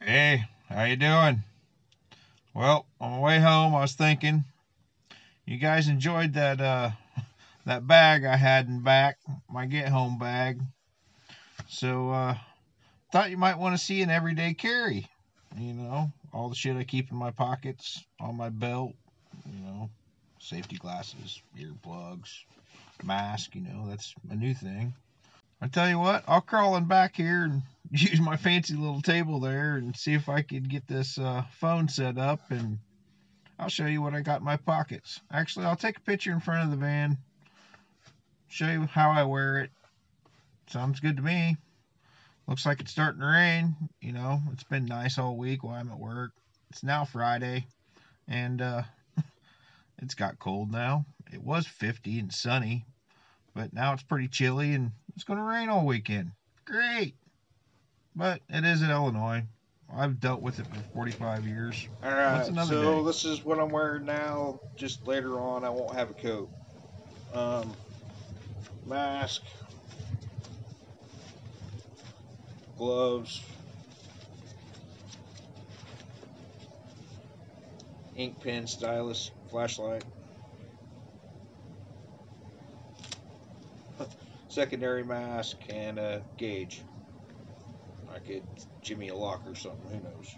Hey, how you doing? Well, on my way home, I was thinking you guys enjoyed that bag I had in back, my get home bag. So thought you might want to see an everyday carry. All the shit I keep in my pockets, on my belt. You know, safety glasses, earplugs, mask. That's a new thing. I tell you what, I'll crawl in back here and use my fancy little table there and see if I could get this phone set up, and I'll show you what I got in my pockets. Actually, I'll take a picture in front of the van, show you how I wear it. Sounds good to me. Looks like it's starting to rain. It's been nice all week while I'm at work. It's now Friday, and it's got cold now. It was 50 and sunny, but now it's pretty chilly, and it's going to rain all weekend. Great. But it is in Illinois. I've dealt with it for 45 years. What's Alright, another so day? this is what I'm wearing now. Just later on, I won't have a coat. Um, Mask, gloves, ink pen, stylus, flashlight, secondary mask, and a gauge. I could jimmy a lock or something, who knows.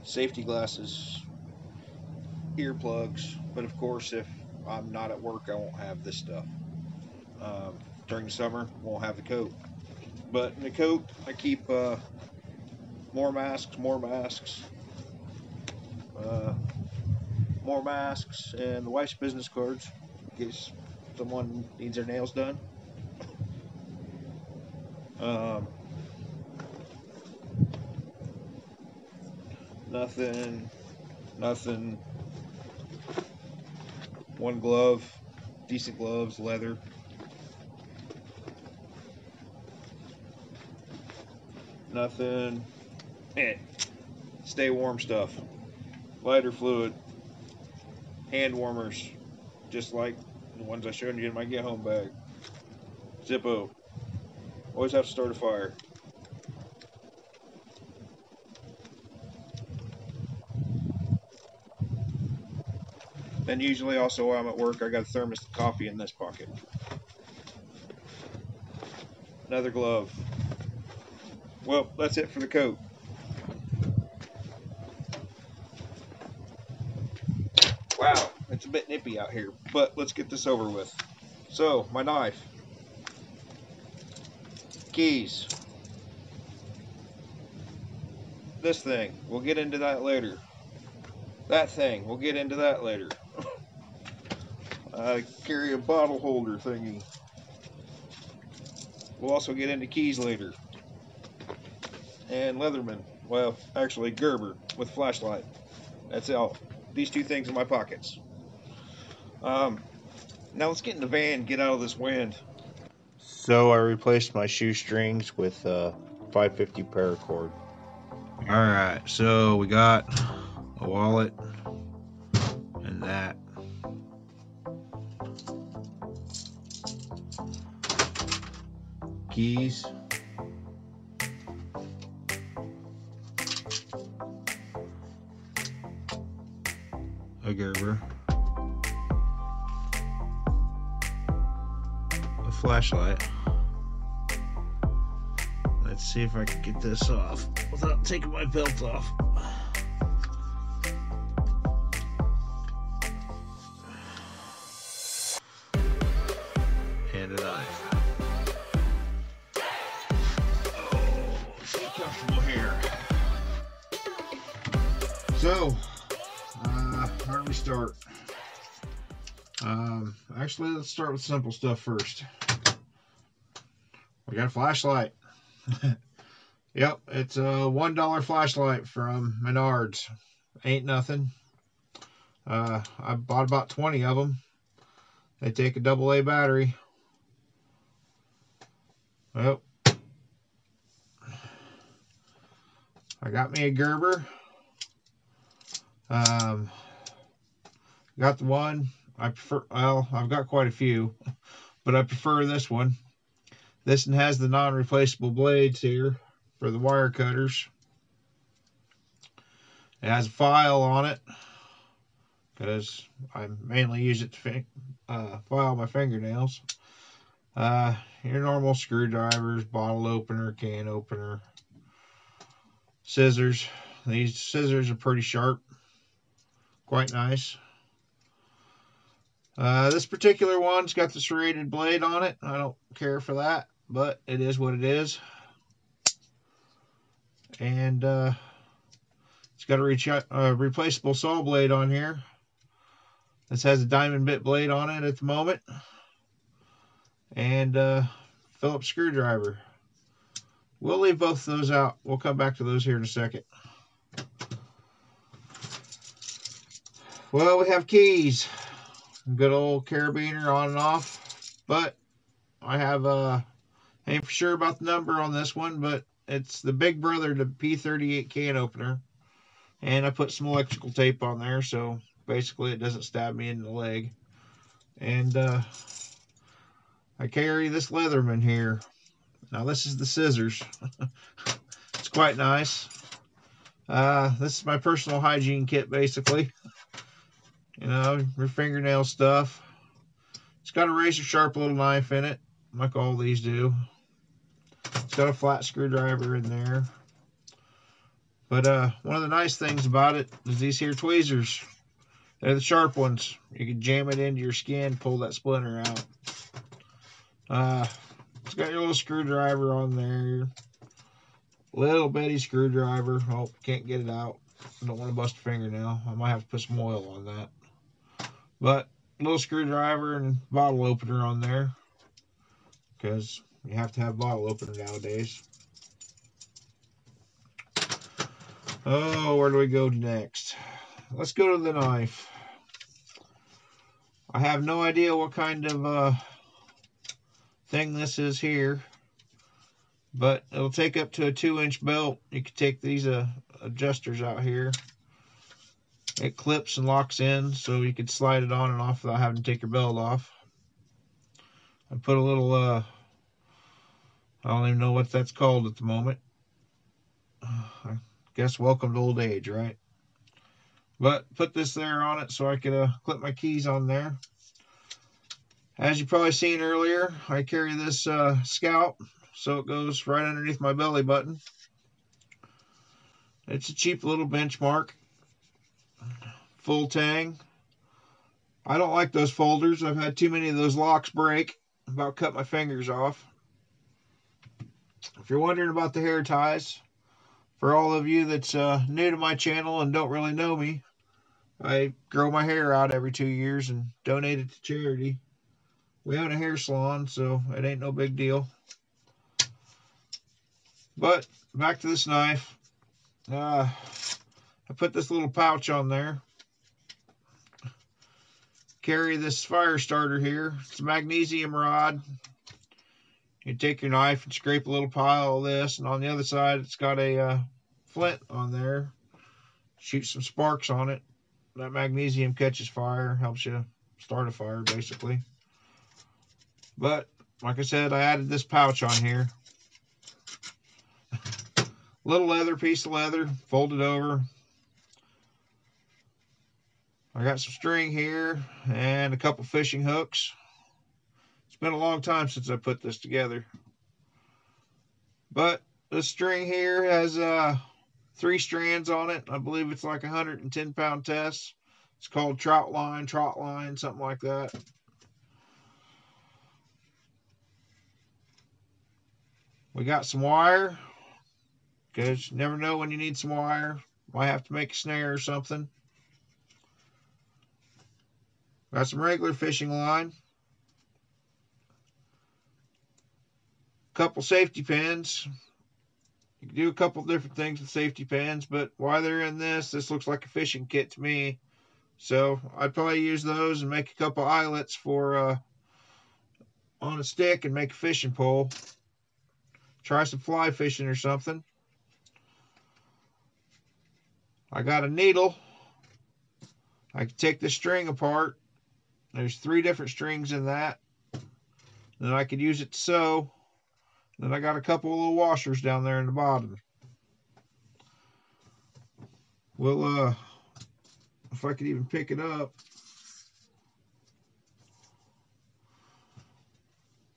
Safety glasses, earplugs, but of course, if I'm not at work, I won't have this stuff. Um, During the summer, won't have the coat. But in the coat, I keep more masks, uh, more masks, and the wife's business cards in case someone needs their nails done. Um, nothing, nothing. One glove, decent gloves, leather. Nothing. Eh. Stay warm stuff. Lighter fluid, hand warmers, just like the ones I showed you in my get home bag. Zippo. Always have to start a fire. Then usually also while I'm at work, I got a thermos of coffee in this pocket. Another glove. Well, that's it for the coat. Wow, it's a bit nippy out here, but let's get this over with. So, my knife, keys, this thing, we'll get into that later. That thing, we'll get into that later. I carry a bottle holder thingy. We'll also get into keys later. And Leatherman, well, actually Gerber with flashlight. That's all. These two things in my pockets. Now let's get in the van, get out of this wind. So I replaced my shoestrings with 550 paracord. Alright, so we got a wallet and that. Keys. A Gerber. A flashlight. Let's see if I can get this off without taking my belt off. And a knife. Oh, it's so comfortable here. So, where do we start? Actually, let's start with simple stuff first. We got a flashlight. Yep, it's a $1 flashlight from Menards. Ain't nothing. I bought about 20 of them. They take a AA battery. Well, I got me a Gerber. Got the one I prefer. Well, I've got quite a few, but I prefer this one. This one has the non-replaceable blades here for the wire cutters. It has a file on it because I mainly use it to file my fingernails. Your normal screwdrivers, bottle opener, can opener, scissors. These scissors are pretty sharp, quite nice. This particular one's got the serrated blade on it. I don't care for that, but it is what it is. And it's got a replaceable saw blade on here. This has a diamond bit blade on it at the moment. And Phillips screwdriver. We'll leave both of those out. We'll come back to those here in a second. Well, we have keys. Good old carabiner on and off. But I have ain't for sure about the number on this one, but it's the big brother to P38 can opener. And I put some electrical tape on there, so basically it doesn't stab me in the leg. And I carry this Leatherman here. Now this is the scissors. It's quite nice. This is my personal hygiene kit, basically. You know, your fingernail stuff. It's got a razor sharp little knife in it, like all these do. It's got a flat screwdriver in there. But one of the nice things about it is these here tweezers. They're the sharp ones. You can jam it into your skin, pull that splinter out. It's got your little screwdriver on there. Little bitty screwdriver. Oh, can't get it out. I don't want to bust a fingernail. I might have to put some oil on that. But little screwdriver and bottle opener on there, because you have to have bottle opener nowadays. Oh, where do we go next? Let's go to the knife. I have no idea what kind of thing this is here, but it'll take up to a 2-inch belt. You can take these adjusters out here. It clips and locks in, so you can slide it on and off without having to take your belt off. I put a little, I don't even know what that's called at the moment. I guess welcome to old age, right? But put this there on it so I could clip my keys on there. As you probably seen earlier, I carry this Scout, so it goes right underneath my belly button. It's a cheap little Benchmark. Full tang. I don't like those folders. I've had too many of those locks break. About cut my fingers off. If you're wondering about the hair ties, for all of you that's new to my channel and don't really know me, I grow my hair out every 2 years and donate it to charity. We own a hair salon, so it ain't no big deal. But back to this knife. I put this little pouch on there. Carry this fire starter here. It's a magnesium rod. You take your knife and scrape a little pile of this, and on the other side it's got a flint on there. Shoot some sparks on it. That magnesium catches fire, helps you start a fire basically. But like I said, I added this pouch on here. Little leather, piece of leather, folded over. I got some string here and a couple fishing hooks. It's been a long time since I put this together. But this string here has 3 strands on it. I believe it's like a 110-pound test. It's called trot line, something like that. We got some wire, because you never know when you need some wire. Might have to make a snare or something. Got some regular fishing line. Couple safety pins. You can do a couple different things with safety pins, but while they're in this looks like a fishing kit to me. So I'd probably use those and make a couple eyelets for on a stick and make a fishing pole. Try some fly fishing or something. I got a needle. I can take this string apart. There's 3 different strings in that. Then I could use it to sew. Then I got a couple of little washers down there in the bottom. Well, if I could even pick it up,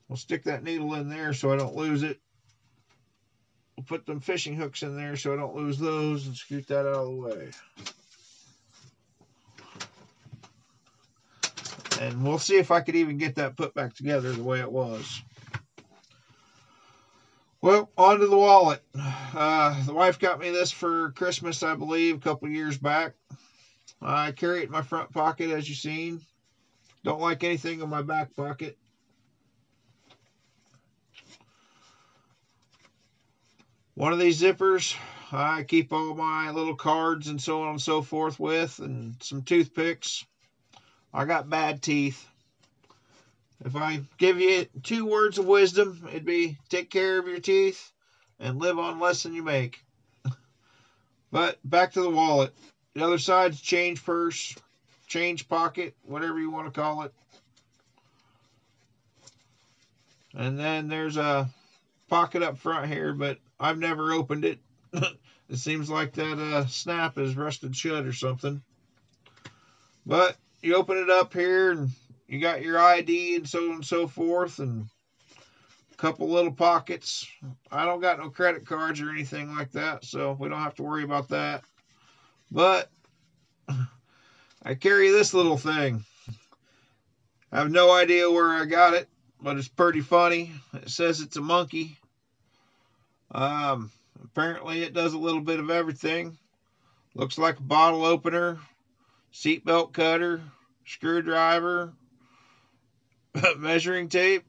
I'll stick that needle in there so I don't lose it. We'll put them fishing hooks in there so I don't lose those and scoot that out of the way. And we'll see if I could even get that put back together the way it was. Well, on to the wallet. The wife got me this for Christmas, I believe, a couple years back. I carry it in my front pocket, as you've seen. Don't like anything in my back pocket. One of these zippers I keep all my little cards and so on and so forth with, and some toothpicks. I got bad teeth. If I give you 2 words of wisdom, it'd be take care of your teeth and live on less than you make. But back to the wallet. The other side's change purse, change pocket, whatever you want to call it. And then there's a pocket up front here, but I've never opened it. It seems like that snap is rusted shut or something. But you open it up here and you got your ID and so on and so forth, and a couple little pockets. I don't got no credit cards or anything like that, so we don't have to worry about that. But I carry this little thing. I have no idea where I got it, but it's pretty funny. It says it's a monkey. Apparently it does a little bit of everything. Looks like a bottle opener, seatbelt cutter, screwdriver, measuring tape,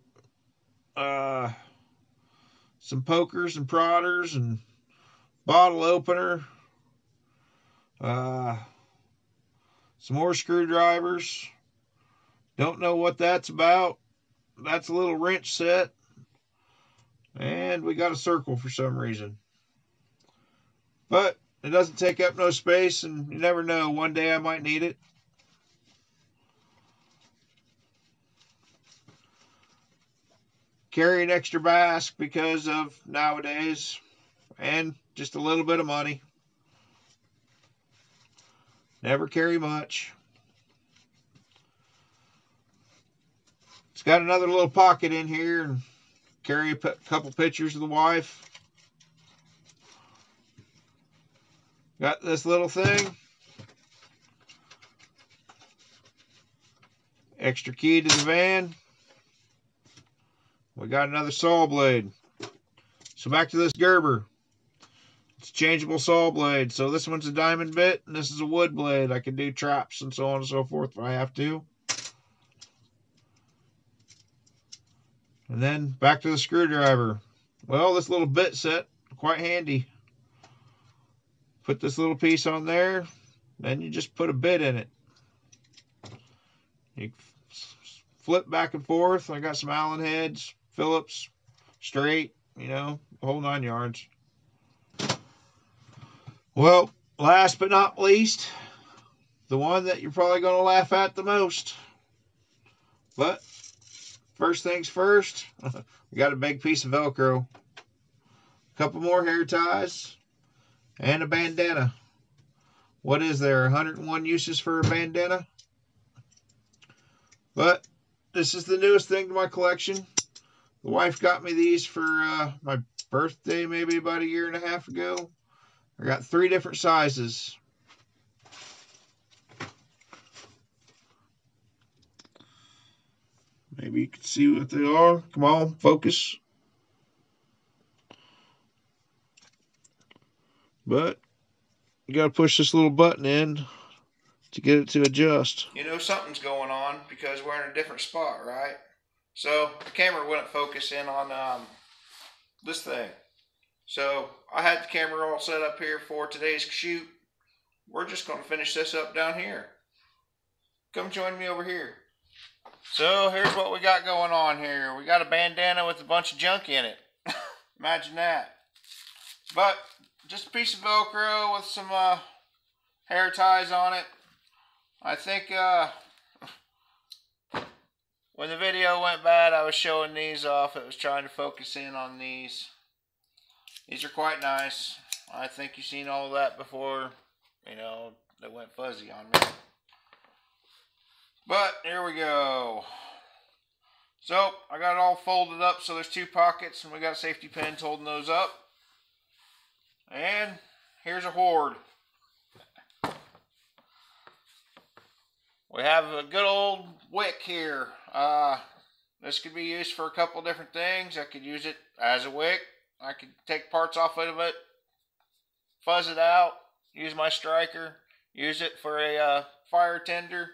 some pokers and prodders, and bottle opener, some more screwdrivers. Don't know what that's about. That's a little wrench set. And we got a circle for some reason. But it doesn't take up no space, and you never know. One day I might need it. Carry an extra mask because of nowadays, and just a little bit of money. Never carry much. It's got another little pocket in here, and carry a couple pictures of the wife. Got this little thing. Extra key to the van. We got another saw blade. So back to this Gerber. It's a changeable saw blade. So this one's a diamond bit, and this is a wood blade. I can do traps and so on and so forth if I have to. And then back to the screwdriver. Well, this little bit set, quite handy. Put this little piece on there, then you just put a bit in it. You flip back and forth. I got some Allen heads, Phillips, straight, you know, the whole 9 yards. Well, last but not least, the one that you're probably going to laugh at the most. But first things first, we got a big piece of Velcro, a couple more hair ties, and a bandana. What is there, 101 uses for a bandana? But this is the newest thing to my collection. The wife got me these for my birthday maybe about a year and a half ago. I got 3 different sizes. Maybe you can see what they are. Come on, focus. But you got to push this little button in to get it to adjust. You know something's going on because we're in a different spot, right? So the camera wouldn't focus in on this thing. So I had the camera all set up here for today's shoot. We're just going to finish this up down here. Come join me over here. So here's what we got going on here. We got a bandana with a bunch of junk in it. Imagine that. But just a piece of Velcro with some hair ties on it. I think when the video video went bad, I was showing these off. It was trying to focus in on these. These are quite nice. I think you've seen all of that before. You know, they went fuzzy on me. But here we go. So I got it all folded up, so there's 2 pockets, and we got safety pins holding those up. And here's a hoard. We have a good old wick here. This could be used for a couple different things. I could use it as a wick. I could take parts off of it, fuzz it out, use my striker, use it for a fire tender,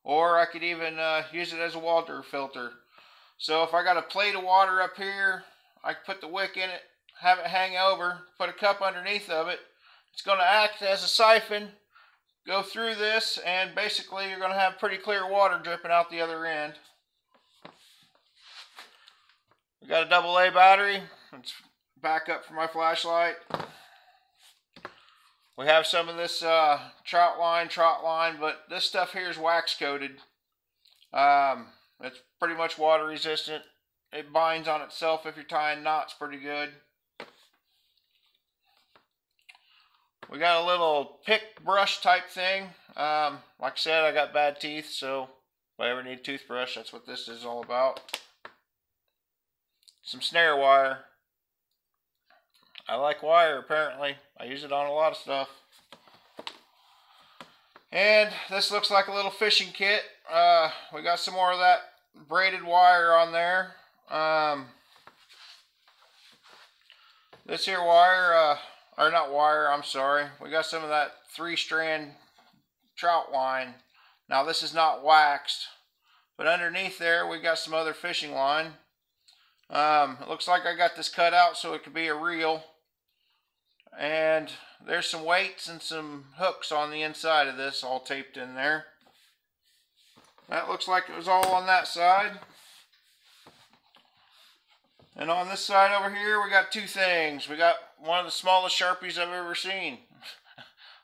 or I could even use it as a water filter. So if I got a plate of water up here, I can put the wick in it, have it hang over, put a cup underneath of it. It's going to act as a siphon, go through this, and basically you're going to have pretty clear water dripping out the other end. We got a AA battery. It's backup for my flashlight. We have some of this trot line, but this stuff here is wax coated. It's pretty much water resistant. It binds on itself if you're tying knots pretty good. We got a little pick brush type thing. Like I said, I got bad teeth, so if I ever need a toothbrush, that's what this is all about. Some snare wire. I like wire, apparently. I use it on a lot of stuff. And this looks like a little fishing kit. We got some more of that braided wire on there. This here wire, or not wire, I'm sorry. We got some of that 3-strand trout line. Now this is not waxed, but underneath there we got some other fishing line. It looks like I got this cut out so it could be a reel. And there's some weights and some hooks on the inside of this all taped in there. That looks like it was all on that side. And on this side over here we got 2 things. We got one of the smallest Sharpies I've ever seen.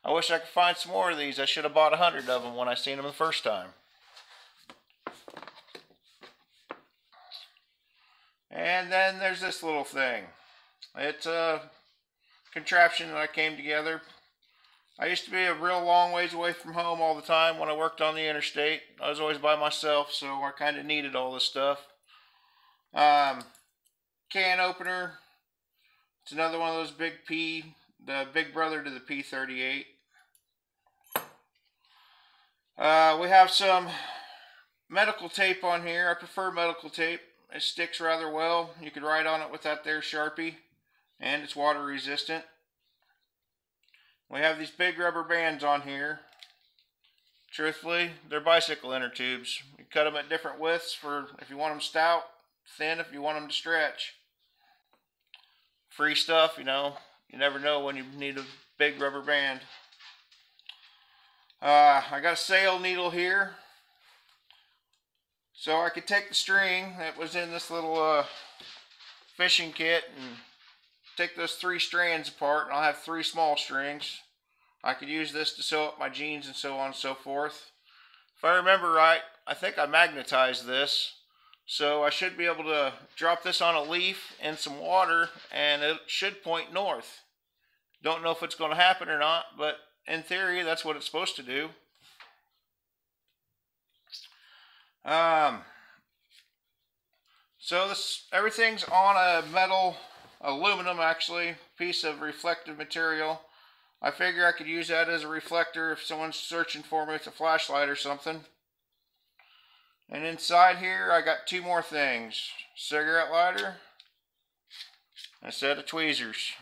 I wish I could find some more of these. I should have bought 100 of them when I seen them the first time. And then there's this little thing. It's a contraption that I came together. I used to be a real long ways away from home all the time when I worked on the interstate. I was always by myself, so I kind of needed all this stuff. Can opener. It's another one of those the big brother to the P38. We have some medical tape on here. I prefer medical tape. It sticks rather well. You could write on it with that there Sharpie, and it's water resistant. We have these big rubber bands on here. Truthfully, they're bicycle inner tubes. You cut them at different widths for if you want them stout, thin if you want them to stretch. Free stuff, you know. You never know when you need a big rubber band. I got a sail needle here. So I could take the string that was in this little fishing kit and take those 3 strands apart, and I'll have 3 small strings. I could use this to sew up my jeans and so on and so forth. If I remember right, I think I magnetized this, so I should be able to drop this on a leaf in some water and it should point north. Don't know if it's going to happen or not, but in theory that's what it's supposed to do. So everything's on a aluminum actually, piece of reflective material. I figure I could use that as a reflector if someone's searching for me with a flashlight or something. And inside here I got 2 more things. Cigarette lighter and a set of tweezers.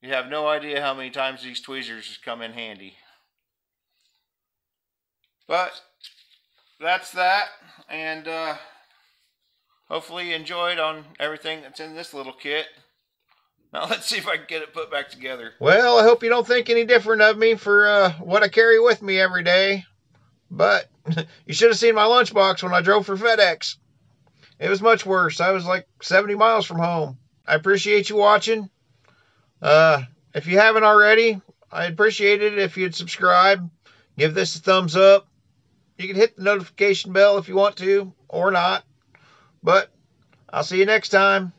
You have no idea how many times these tweezers come in handy. But that's that, and hopefully you enjoyed on everything that's in this little kit. Now let's see if I can get it put back together. Well, I hope you don't think any different of me for what I carry with me every day. But you should have seen my lunchbox when I drove for FedEx. It was much worse. I was like 70 miles from home. I appreciate you watching. If you haven't already, I'd appreciate it if you'd subscribe. Give this a thumbs up. You can hit the notification bell if you want to, or not. But I'll see you next time.